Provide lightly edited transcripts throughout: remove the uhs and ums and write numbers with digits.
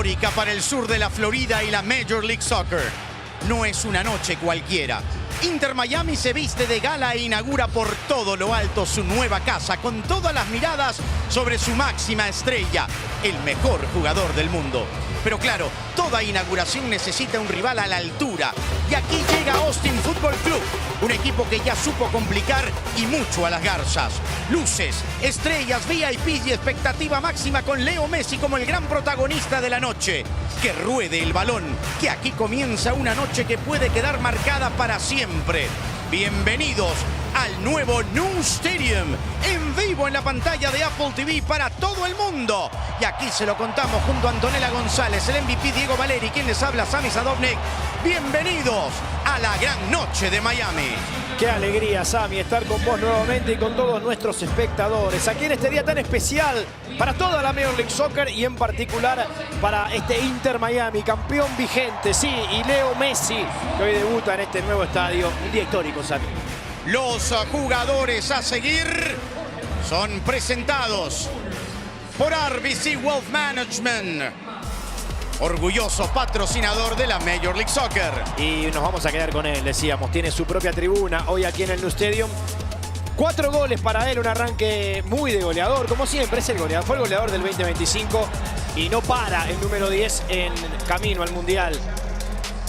histórica para el sur de la Florida y la Major League Soccer. No es una noche cualquiera. Inter Miami se viste de gala e inaugura por todo lo alto su nueva casa, con todas las miradas sobre su máxima estrella, el mejor jugador del mundo. Pero claro, toda inauguración necesita un rival a la altura. Y aquí llega Austin Football Club, un equipo que ya supo complicar y mucho a las garzas. Luces, estrellas, VIPs y expectativa máxima con Leo Messi como el gran protagonista de la noche. Que ruede el balón, que aquí comienza una noche que puede quedar marcada para siempre. Bienvenidos al nuevo New Stadium, en vivo en la pantalla de Apple TV para todo el mundo. Y aquí se lo contamos junto a Antonella González, el MVP Diego Valeri, quien les habla, Sami Sadovnik. Bienvenidos a la gran noche de Miami. Qué alegría, Sami, estar con vos nuevamente y con todos nuestros espectadores. Aquí en este día tan especial para toda la Major League Soccer y en particular para este Inter Miami, campeón vigente, sí, y Leo Messi, que hoy debuta en este nuevo estadio. Un día histórico, Sami. Los jugadores a seguir son presentados por RBC Wealth Management, orgulloso patrocinador de la Major League Soccer. Y nos vamos a quedar con él, decíamos. Tiene su propia tribuna hoy aquí en el New Stadium. 4 goles para él, un arranque muy de goleador. Como siempre, es el goleador. Fue el goleador del 2025 y no para el número 10 en camino al Mundial.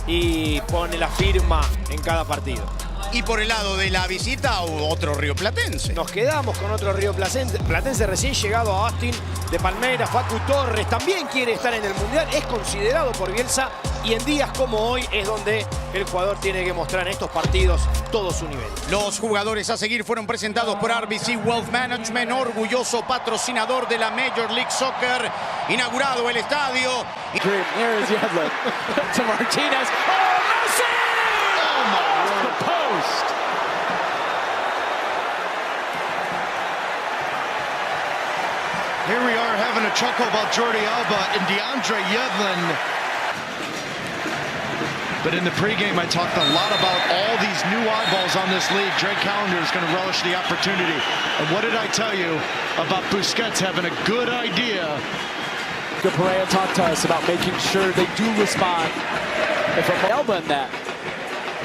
Y pone la firma en cada partido. Y por el lado de la visita, otro rioplatense. Nos quedamos con otro rioplatense recién llegado a Austin, de Palmeiras, Facu Torres. También quiere estar en el Mundial, es considerado por Bielsa. Y en días como hoy es donde el jugador tiene que mostrar en estos partidos todo su nivel. Los jugadores a seguir fueron presentados por RBC Wealth Management, orgulloso patrocinador de la Major League Soccer. Inaugurado el estadio. Here's Yedlin to Martinez. Oh, Messi! Oh, my the post. Here we are having a chuckle about Jordi Alba and DeAndre Yedlin. But in the pregame, I talked a lot about all these new eyeballs on this league. Drake Callender is going to relish the opportunity. And what did I tell you about Busquets having a good idea? Pereira talked to us about making sure they do respond. If I'm Alba in that,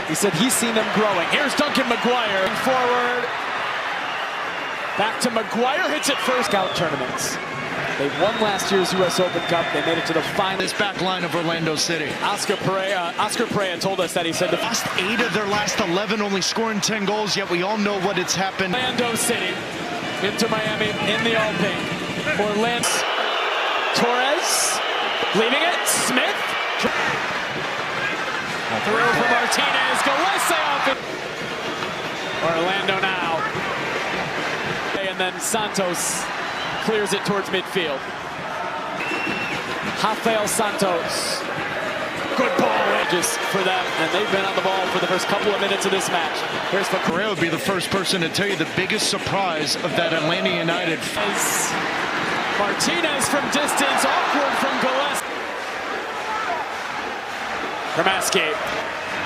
he said he's seen them growing. Here's Duncan McGuire forward. Back to McGuire, hits it first. Scout tournaments. They won last year's U.S. Open Cup. They made it to the final. This back line of Orlando City. Oscar Pereira told us that he said the lost 8 of their last 11, only scoring 10 goals, yet we all know what it's happened. Orlando City into Miami in the all pink. Orlando. Torres leaving it. Smith. Through for Martinez. Gillespie off it. Orlando now. And then Santos clears it towards midfield. Rafael Santos. Good ball just for them. And they've been on the ball for the first couple of minutes of this match. Here's the Pereira would be the first person to tell you the biggest surprise of that Atlanta United. Martinez from distance, awkward from Gillespie. Kramaski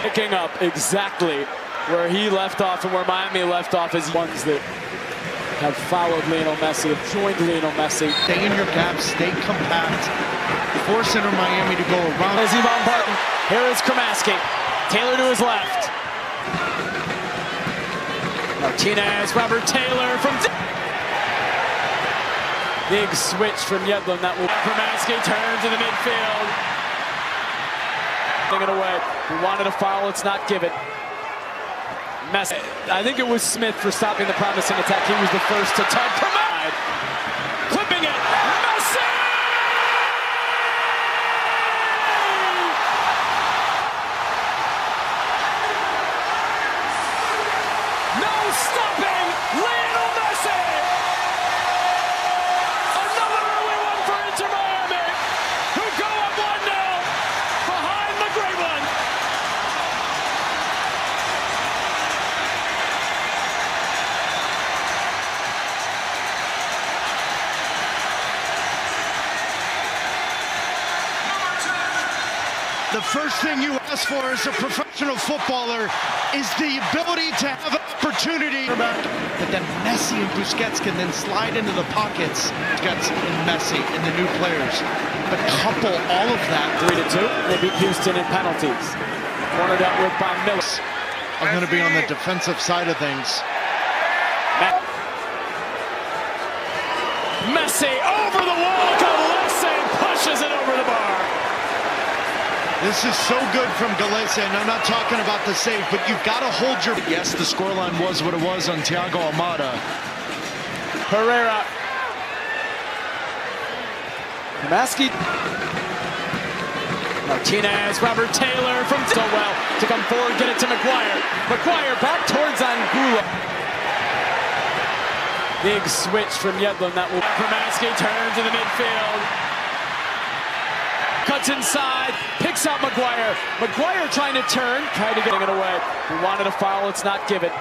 picking up exactly where he left off and where Miami left off as ones that have followed Lionel Messi, have joined Lionel Messi. Stay in your gap, stay compact, force Inter Miami to go around. As Yvonne Barton, here is Kramaski. Taylor to his left. Martinez, Robert Taylor from... Big switch from Yedlin. That will... Kramaski turns to the midfield. Taking it away. We wanted a foul, it's not given. Messi. I think it was Smith for stopping the promising attack. He was the first to tug. Clipping it. Messi! No stopping Lionel Messi! Another early one for Inter Miami, who go up 1-0 behind the great one. The first thing you ask for as a professional footballer is the ability to have an opportunity. But then Messi and Busquets can then slide into the pockets. Busquets and Messi and the new players. But couple all of that. 3-2. They beat Houston in penalties. Cornered out with by Miller. I'm going to be on the defensive side of things. Messi over the wall. Galese pushes it over the bar. This is so good from Galese, and I'm not talking about the save, but you've got to hold your... Yes, the scoreline was what it was on Thiago Almada. Pereira. Maski. Martinez, Robert Taylor from so well to come forward, get it to Maguire. Maguire back towards Angulo. Big switch from Yedlin. That will... Maski turns in the midfield. Cuts inside, picks out Maguire. Maguire trying to turn, trying to get it away. He wanted a foul, it's not given.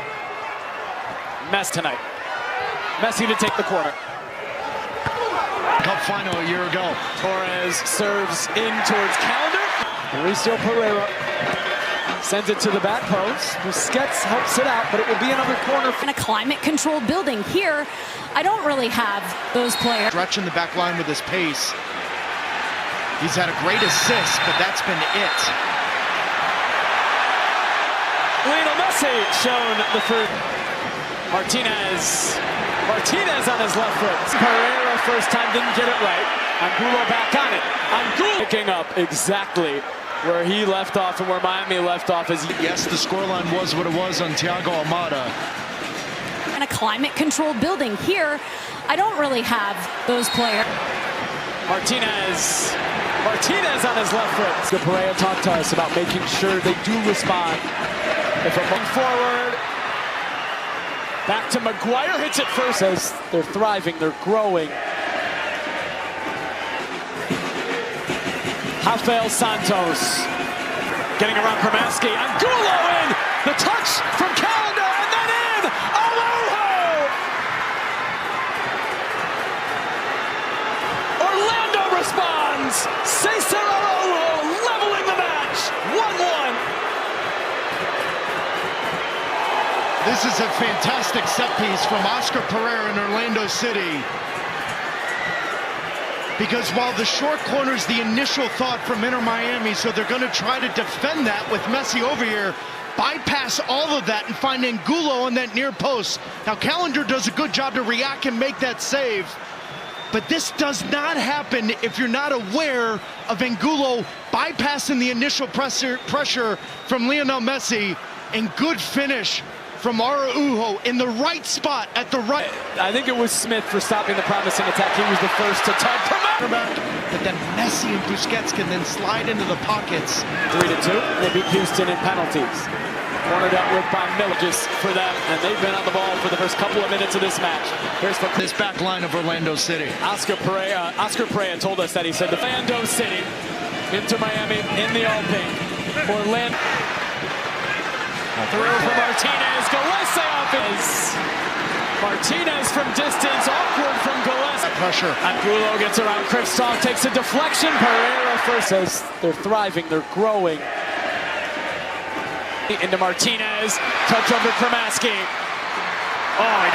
Messi tonight. Messi to take the corner. Cup final a year ago. Torres serves in towards Calendar. Mauricio Pereira sends it to the back post. Busquets helps it out, but it will be another corner. In a climate-controlled building here, I don't really have those players. Stretching the back line with his pace. He's had a great assist, but that's been it. Lionel Messi shown the first. Martinez on his left foot. Pereira first time didn't get it right. Angulo back on it. Angulo picking up exactly where he left off and where Miami left off. Yes, the scoreline was what it was on Thiago Almada. In a climate-controlled building here, I don't really have those players. Martinez on his left foot. Pereira talked to us about making sure they do respond. If a move forward, back to Maguire, hits it first. As they're thriving, they're growing. Rafael Santos getting around Kramaski. Angulo in, the touch from Calendar, and then in. Araujo. Orlando responds. Cesar Araujo leveling the match. 1-1. This is a fantastic set piece from Oscar Pereira in Orlando City. Because while the short corner is the initial thought from Inter Miami, so they're going to try to defend that with Messi over here, bypass all of that and find Angulo on that near post. Now Calendar does a good job to react and make that save. But this does not happen if you're not aware of Angulo bypassing the initial pressure from Lionel Messi, and good finish from Araujo in the right spot at the right. I think it was Smith for stopping the promising attack. He was the first to touch. But then Messi and Busquets can then slide into the pockets. 3-2. They beat Houston in penalties. Cornered out with by Miller just for them, and they've been on the ball for the first couple of minutes of this match. Here's this back line of Orlando City. Oscar Pereira told us that he said the Orlando City into Miami in the all pink. Orlando. Through for Martinez. Galese off his. Martinez from distance, awkward from Galese. Pressure. Angulo gets around Kristoff, takes a deflection. Pereira first says they're thriving, they're growing. Into Martinez, touch under Kramaski. Oh,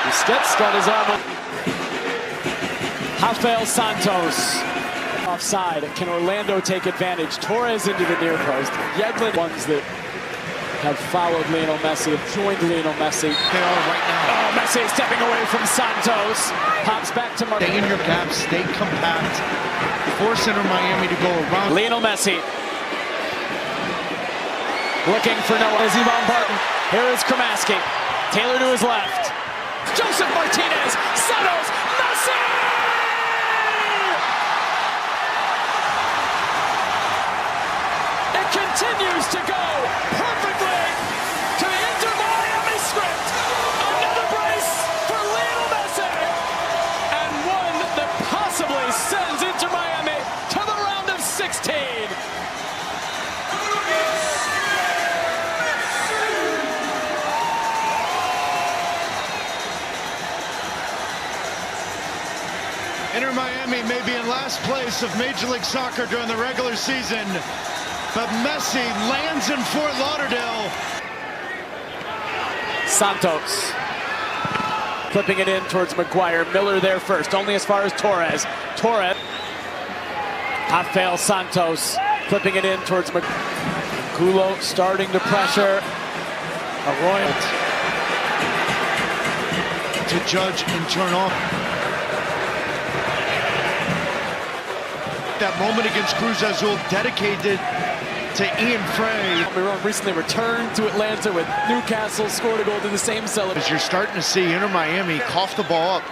Busquets got his arm on. Rafael Santos. Offside. Can Orlando take advantage? Torres into the near post. Yedlin, ones that have followed Lionel Messi, have joined Lionel Messi. They are right now. Oh, Messi stepping away from Santos. Pops back to Martinez. Stay in your gap, stay compact. Force Inter Miami to go around. Lionel Messi. Looking for Noah. Is Ivan Barton. Here is Kramaski. Taylor to his left. Joseph Martinez. Santos. Messi! Continues to go perfectly to the Inter Miami script. Another brace for Lionel Messi, and one that possibly sends Inter Miami to the round of 16. Inter Miami Miami may be in last place of Major League Soccer during the regular season, but Messi lands in Fort Lauderdale. Santos flipping it in towards Maguire. Miller there first, only as far as Torres. Torres. Rafael Santos flipping it in towards Maguire. Gulo starting to pressure. Arroyo to judge and turn off. That moment against Cruz Azul dedicated to Ian Frey. Montreal recently returned to Atlanta with Newcastle, scored a goal to the same celebration. As you're starting to see Inter Miami cough the ball up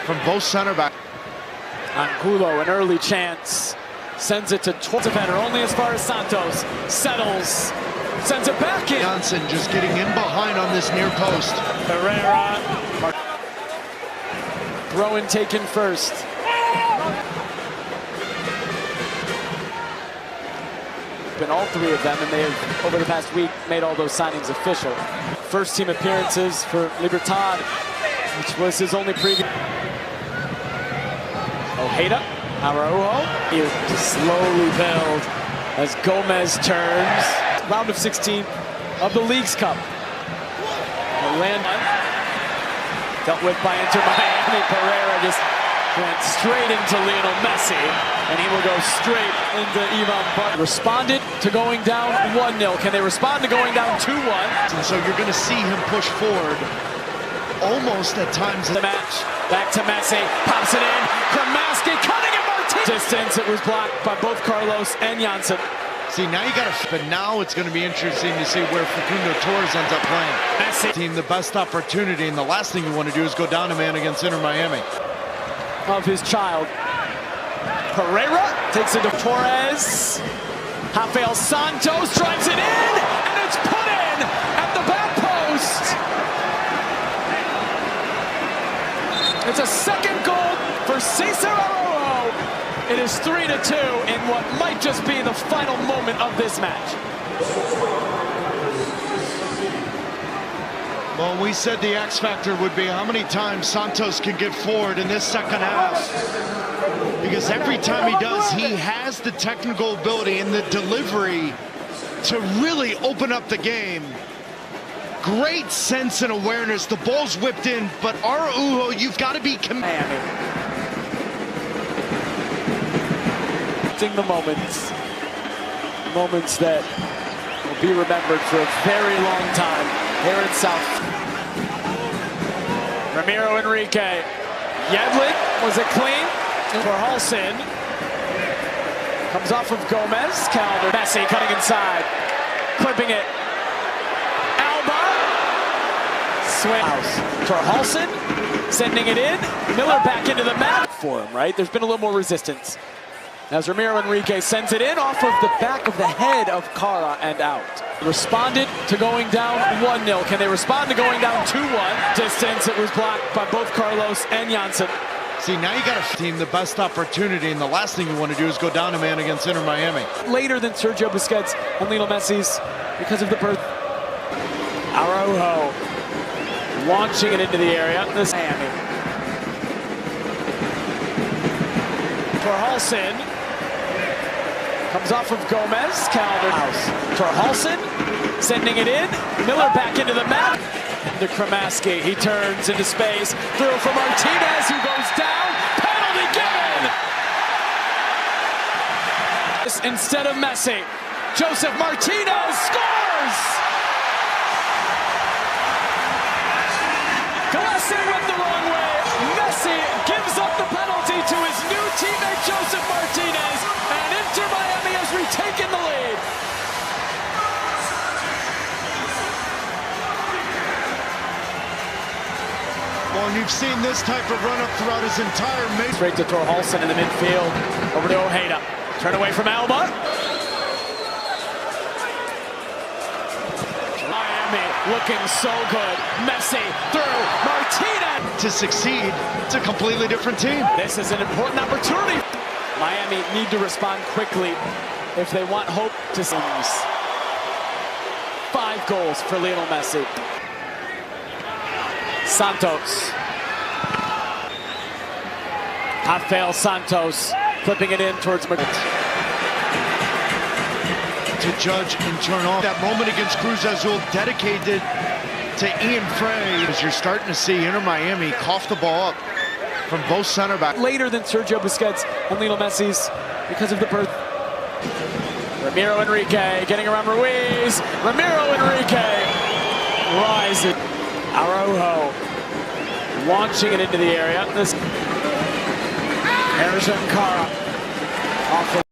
from both center backs. Angulo, an early chance, sends it to defender, only as far as Santos, settles, sends it back in. Johnson just getting in behind on this near post. Herrera, throw in taken first. Been all three of them, and they have, over the past week, made all those signings official. First team appearances for Libertad, which was his only previous. Ojeda, Araujo, you slowly build as Gomez turns. Round of 16 of the League's Cup. Orlando, dealt with by Inter Miami. Pereira just went straight into Lionel Messi, and he will go straight into Ivan Butt. Responded to going down 1-0. Can they respond to going down 2-1? And so you're going to see him push forward almost at times. The match, back to Messi, pops it in, Kramaski cutting it, Martinez. Distance, it was blocked by both Carlos and Janssen. See, now you got to, but now it's going to be interesting to see where Facundo Torres ends up playing. Messi. Team the best opportunity, and the last thing you want to do is go down a man against Inter Miami. Of his child. Pereira takes it to Torres. Rafael Santos drives it in, and it's put in at the back post. It's a second goal for Cesar Araujo. It is 3-2 in what might just be the final moment of this match. Well, we said the X factor would be how many times Santos can get forward in this second half. Because every time he does, he has the technical ability and the delivery to really open up the game. Great sense and awareness. The ball's whipped in, but Araujo, you've got to be The moments that will be remembered for a very long time here in South. Ramiro Enrique. Yedlin, was it clean? For Halson. Comes off of Gomez. Calder. Messi cutting inside. Clipping it. Alba. Swing. For Halson. Sending it in. Miller back into the map. For him, right? There's been a little more resistance. As Ramiro Enrique sends it in off of the back of the head of Cara and out. Responded to going down 1-0. Can they respond to going down 2-1? Distance, it was blocked by both Carlos and Janssen. See, now you got to team the best opportunity, and the last thing you want to do is go down a man against Inter Miami. Later than Sergio Busquets and Lionel Messi's because of the birth. Araujo launching it into the area. This Miami. For Halson. Comes off of Gomez. Calder. For Halson. Sending it in. Miller back into the map. To Kramaski. He turns into space. Through for Martinez, who goes down. Penalty given! Instead of Messi. Joseph Martinez scores! Glassing went the wrong way. Messi gives up the penalty to his new teammate Joseph Martinez, and Inter Miami has retaken the lead. Well, and you've seen this type of run-up throughout his entire major. Straight to Torhalson in the midfield, over to Ojeda. Turn away from Alba. Miami looking so good. Messi through Martinez. To succeed, it's a completely different team. This is an important opportunity. Miami need to respond quickly if they want hope to see 5 goals for Lionel Messi. Santos. Rafael Santos flipping it in towards to judge and turn off. That moment against Cruz Azul dedicated to Ian Frey. As you're starting to see Inter Miami cough the ball up from both center backs. later than Sergio Busquets and Lionel Messi's because of the birth. Ramiro Enrique getting around Ruiz. Ramiro Enrique rising. Araujo launching it into the area. This Harrison Cara off the